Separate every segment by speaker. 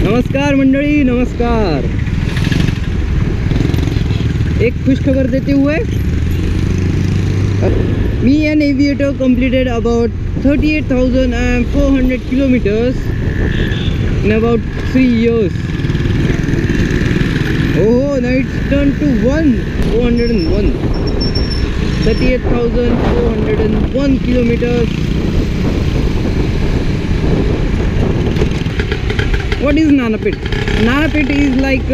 Speaker 1: नमस्कार मंडळी, नमस्कार। एक खुश खबर देते हुए, me and Aviator completed about 38,400 kilometers in about 3 years. Oh, now it's turned to 401. 38,401 kilometers. What is Nanapet? Nanapet is like a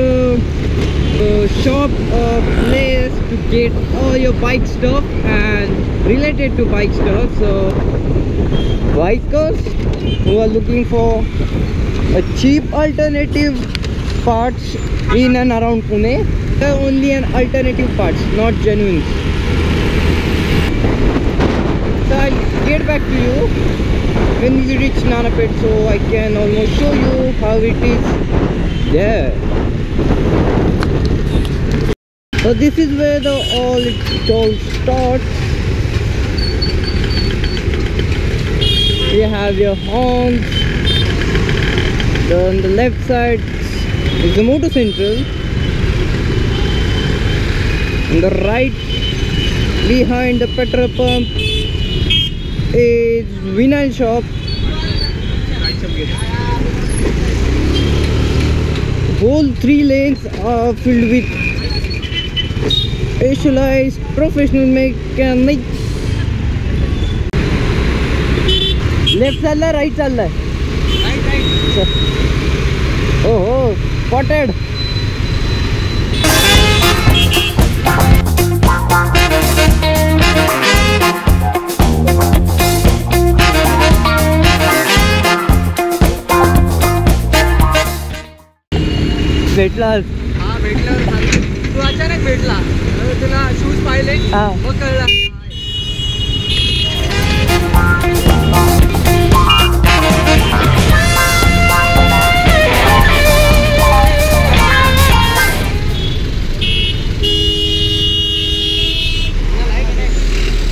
Speaker 1: shop, a place to get all your bike stuff and related to bike stuff. So bikers who are looking for a cheap alternative parts in and around Pune, only an alternative parts, not genuine. So I'll get back to you when we reach Nanapet, so I can almost show you how it is there. So this is where it all starts. You have your horns. On the left side is the Motor Central. On the right, behind the petrol pump, is vinyl shop. Whole 3 lanes are filled with specialized professional mechanics. Left चल right चल right. Oh, spotted. भेटलास?
Speaker 2: हा भेटला। तू अचानक भेटला, तुला shoes पाहिले मग कळला।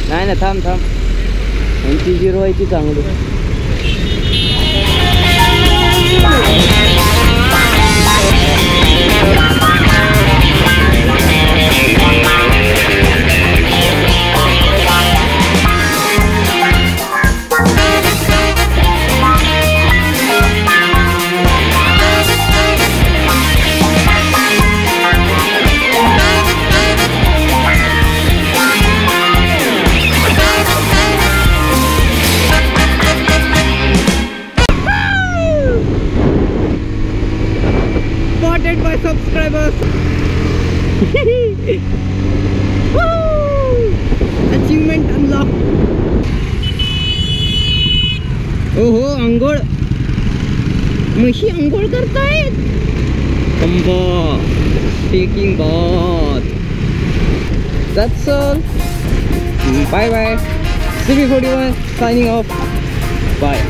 Speaker 1: नाही ना, थांब यांची जिरवायची चांगली। By subscribers. Achievement unlocked. ओहो, अंघोळ, म्हशी अंघोळ करतायत. कंबा taking bath. That's all. Bye bye. CB41 signing off. Bye.